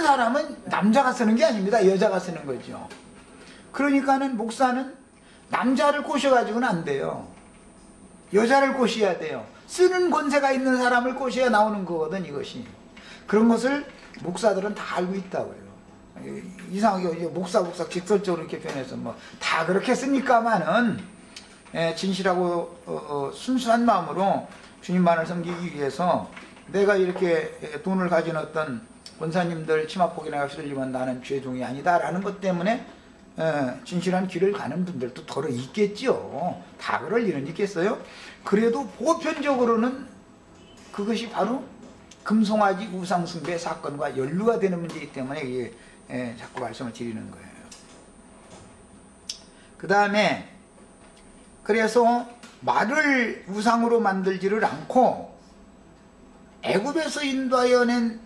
쓰는 사람은 남자가 쓰는 게 아닙니다. 여자가 쓰는 거죠. 그러니까는 목사는 남자를 꼬셔가지고는 안 돼요. 여자를 꼬셔야 돼요. 쓰는 권세가 있는 사람을 꼬셔야 나오는 거거든, 이것이. 그런 것을 목사들은 다 알고 있다고요. 이상하게 목사 직설적으로 이렇게 표현해서 뭐 다 그렇게 쓰니까만은 진실하고 순수한 마음으로 주님만을 섬기기 위해서 내가 이렇게 돈을 가진 어떤 권사님들 치마폭이나 휘둘리면 나는 죄종이 아니다라는 것 때문에 진실한 길을 가는 분들도 더러 있겠지요. 다 그럴 일은 있겠어요? 그래도 보편적으로는 그것이 바로 금송아지 우상숭배 사건과 연루가 되는 문제이기 때문에 이게 자꾸 말씀을 드리는 거예요. 그 다음에 그래서 말을 우상으로 만들지를 않고 애굽에서 인도하여 낸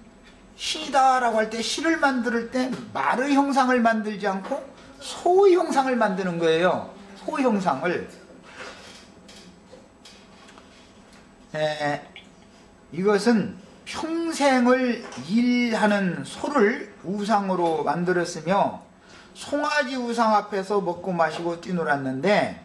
신이다라고 할 때 신을 만들 때 말의 형상을 만들지 않고 소의 형상을 만드는 거예요. 소의 형상을. 이것은 평생을 일하는 소를 우상으로 만들었으며 송아지 우상 앞에서 먹고 마시고 뛰놀았는데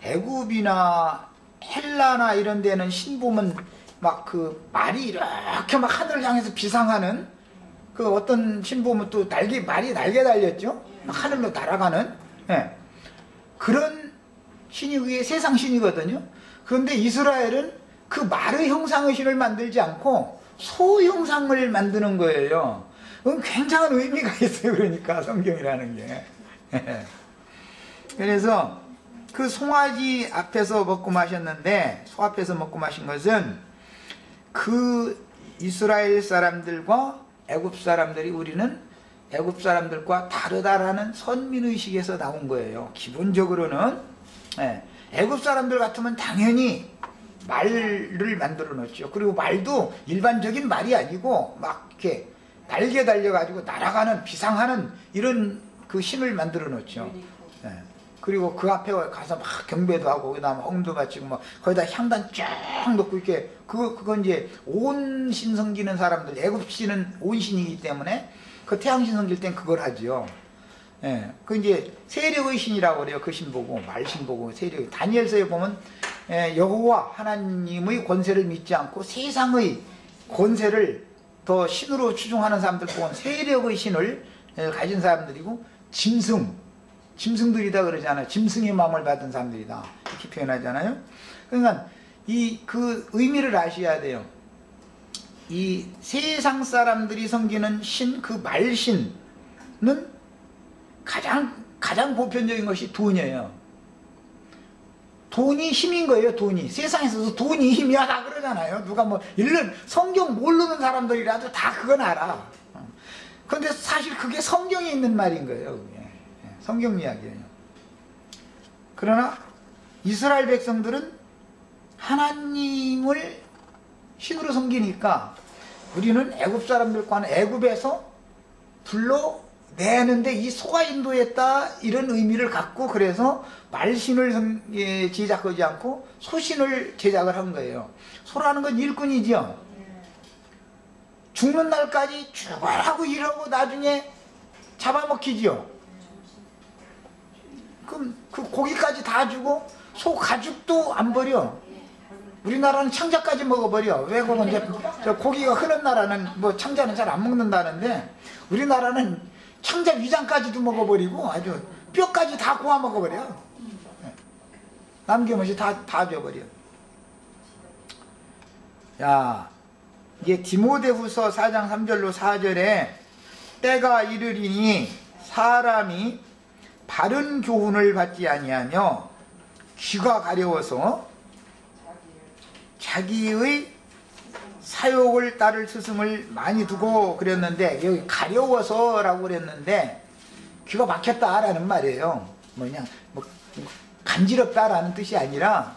애굽이나 헬라나 이런 데는 신보면 막 그 말이 이렇게 막 하늘을 향해서 비상하는 그 어떤 신보면 또 말이 날개 달렸죠? 막 하늘로 날아가는 그런 신이 그게 세상 신이거든요. 그런데 이스라엘은 그 말의 형상의 신을 만들지 않고 소 형상을 만드는 거예요. 그건 굉장한 의미가 있어요. 그러니까 성경이라는 게. 그래서 그 송아지 앞에서 먹고 마셨는데 소 앞에서 먹고 마신 것은 그 이스라엘 사람들과 애굽 사람들이 우리는 애굽 사람들과 다르다라는 선민의식에서 나온 거예요. 기본적으로는 애굽 사람들 같으면 당연히 말을 만들어 놓죠. 그리고 말도 일반적인 말이 아니고 막 이렇게 날개 달려가지고 날아가는 비상하는 이런 그 신을 만들어 놓죠. 그리고 그 앞에 가서 막 경배도 하고 그다음에 홍도 바치고 뭐 거기다 향단 쫙 넣고 이렇게 그건 이제 온 신 섬기는 사람들, 애굽 신은 온 신이기 때문에 그 태양신 섬길 땐 그걸 하죠. 그 이제 세력의 신이라고 그래요. 그 신 보고 말신 보고 세력. 다니엘서에 보면 여호와 하나님의 권세를 믿지 않고 세상의 권세를 더 신으로 추종하는 사람들 보면 세력의 신을 가진 사람들이고 짐승들이다 그러잖아요. 짐승의 마음을 받은 사람들이다 이렇게 표현하잖아요. 그러니까 그 의미를 아셔야 돼요. 이 세상 사람들이 섬기는 신, 그 말신은 가장 보편적인 것이 돈이에요. 돈이 힘인 거예요. 돈이 세상에서 돈이 힘이야 다 그러잖아요. 누가 뭐 성경 모르는 사람들이라도 다 그건 알아. 그런데 사실 그게 성경에 있는 말인 거예요. 그게. 성경 이야기예요. 그러나 이스라엘 백성들은 하나님을 신으로 섬기니까 우리는 애굽 사람들과는 애굽에서 불러내는데 이 소가 인도했다 이런 의미를 갖고 그래서 말신을 제작하지 않고 소신을 제작을 한 거예요. 소라는 건 일꾼이죠. 죽는 날까지 죽어라고 일하고 나중에 잡아먹히지요. 그럼 그 고기까지 다 주고 소 가죽도 안 버려. 우리나라는 창자까지 먹어버려. 왜 그러면 이제 저 고기가 흐는 나라는 뭐 창자는 잘 안 먹는다는데 우리나라는 창자 위장까지도 먹어버리고 아주 뼈까지 다 구워 먹어버려. 남김없이 다 줘버려. 야, 이게 디모데후서 4장 3절로 4절에 때가 이르리니 사람이 바른 교훈을 받지 아니하며 귀가 가려워서 자기의 사욕을 따를 스승을 많이 두고 그랬는데 여기 가려워서라고 그랬는데 귀가 막혔다라는 말이에요. 뭐냐 뭐 간지럽다라는 뜻이 아니라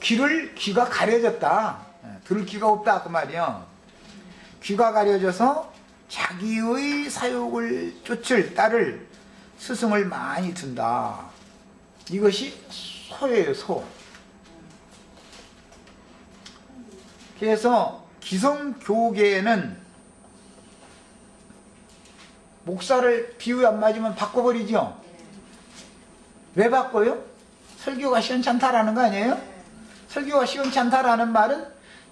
귀가 가려졌다. 들을 귀가 없다 그 말이요. 귀가 가려져서 자기의 사욕을 따를 스승을 많이 둔다. 이것이 소예요. 소. 그래서 기성교계는 목사를 비유 안 맞으면 바꿔버리죠. 왜 바꿔요? 설교가 시원찮다라는 거 아니에요? 설교가 시원찮다라는 말은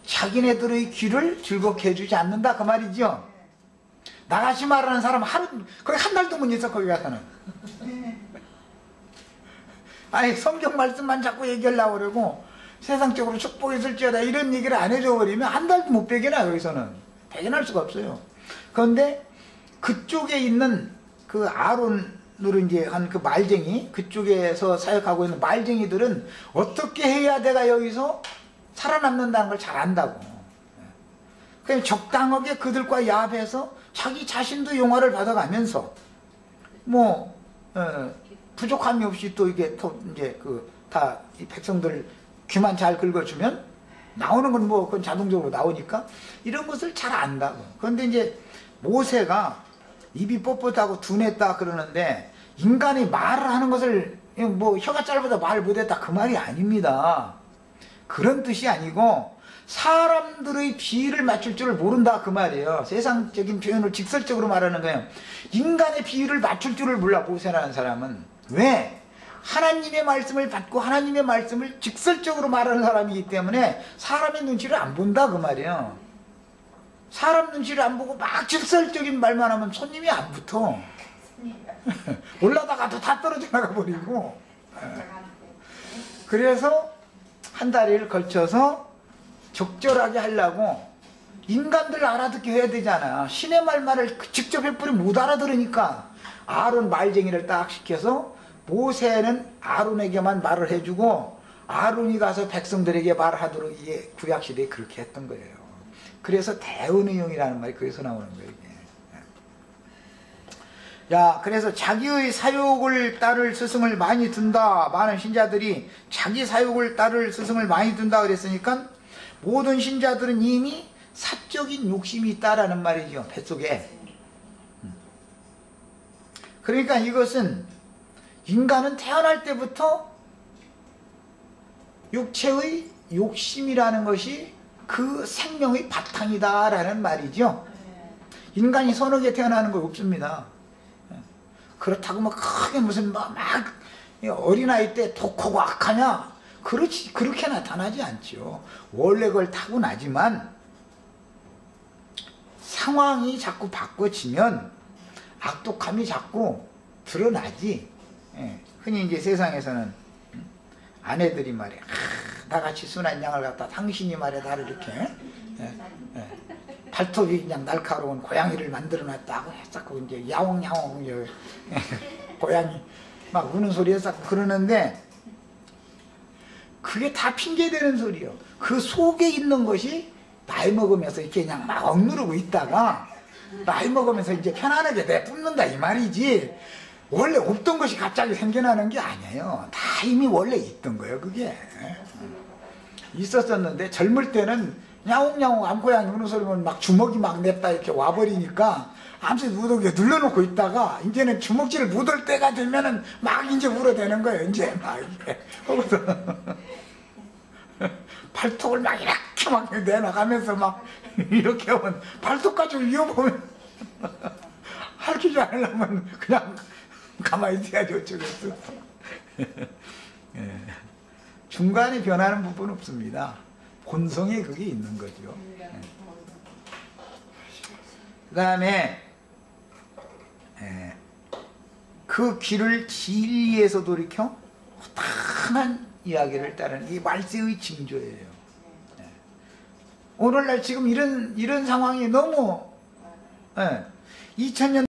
자기네들의 귀를 즐겁게 해주지 않는다 그 말이죠. 나같이 말하는 사람 거의 한 달도 못 있어 거기 가서는. 아니 성경 말씀만 자꾸 얘기하려고 그러고 세상적으로 축복이 있을지어다 이런 얘기를 안 해줘 버리면 한 달도 못 배겨나 여기서는. 배겨날 수가 없어요. 그런데 그쪽에 있는 그 아론으로 이제 한 그 말쟁이, 그쪽에서 사역하고 있는 말쟁이들은 어떻게 해야 내가 여기서 살아남는다는 걸 잘 안다고. 그냥 적당하게 그들과 야합해서 자기 자신도 용화를 받아가면서 뭐 부족함이 없이 또 이게 또 이제 다 이 백성들 귀만 잘 긁어주면 나오는 건 뭐 그건 자동적으로 나오니까 이런 것을 잘 안다고. 그런데 이제 모세가 입이 뻣뻣하고 둔했다 그러는데 인간이 말을 하는 것을 뭐 혀가 짧아서 말 못했다 그 말이 아닙니다. 그런 뜻이 아니고 사람들의 비위를 맞출 줄을 모른다 그 말이에요. 세상적인 표현을 직설적으로 말하는 거예요. 인간의 비위를 맞출 줄을 몰라 모세라는 사람은. 왜? 하나님의 말씀을 받고 하나님의 말씀을 직설적으로 말하는 사람이기 때문에 사람의 눈치를 안 본다 그 말이에요. 사람 눈치를 안 보고 막 직설적인 말만 하면 손님이 안 붙어. 올라다가도 다 떨어져 나가버리고. 그래서 한 다리를 걸쳐서 적절하게 하려고 인간들 알아듣게 해야 되잖아. 신의 말만을 직접 해버리면 못 알아들으니까 아론 말쟁이를 딱 시켜서 모세는 아론에게만 말을 해주고 아론이 가서 백성들에게 말하도록 이게 구약시대에 그렇게 했던 거예요. 그래서 대언의용이라는 말이 거기서 나오는 거예요. 이게. 야, 그래서 자기의 사욕을 따를 스승을 많이 둔다. 많은 신자들이 자기 사욕을 따를 스승을 많이 둔다 그랬으니까 모든 신자들은 이미 사적인 욕심이 있다라는 말이죠. 뱃속에. 그러니까 이것은 인간은 태어날 때부터 육체의 욕심이라는 것이 그 생명의 바탕이다라는 말이죠. 인간이 선하게 태어나는 거 없습니다. 그렇다고 뭐 크게 무슨 막 어린아이 때 독하고 악하냐? 그렇게 나타나지 않죠. 원래 그걸 타고나지만 상황이 자꾸 바꿔지면 악독함이 자꾸 드러나지. 흔히 이제 세상에서는 아내들이 말이야, 나같이 순한 양을 갖다 당신이 말이야 나를 이렇게 발톱이 그냥 날카로운 고양이를 만들어놨다고 했었고 이제 야옹야옹 고양이 막 우는 소리 했었고 그러는데 그게 다 핑계대는 소리요. 그 속에 있는 것이 나이 먹으면서 이렇게 그냥 막 억누르고 있다가 나이 먹으면서 이제 편안하게 내뿜는다 이 말이지. 원래 없던 것이 갑자기 생겨나는 게 아니에요. 다 이미 원래 있던 거예요. 그게 있었었는데 젊을 때는 야옹야옹 암고양이 우는 소리면 막 주먹이 막 냈다 이렇게 와버리니까 암새 무더기에 눌러놓고 있다가 이제는 주먹질을 묻을 때가 되면은 막 이제 울어대는 거예요. 이제 막 이렇게 거기서 발톱을 막 이렇게 막 내나가면서 막 이렇게 하면 발톱 가지고 이어보면 할퀴지 않으려면 그냥 가만히 있어야지 어쩌겠어. 중간에 변하는 부분은 없습니다. 본성에 그게 있는 거죠. 그 다음에 그 귀를 진리에서 돌이켜 허탄한 이야기를 따르는 이 말세의 징조예요. 오늘날 지금 이런 상황이 너무 2000년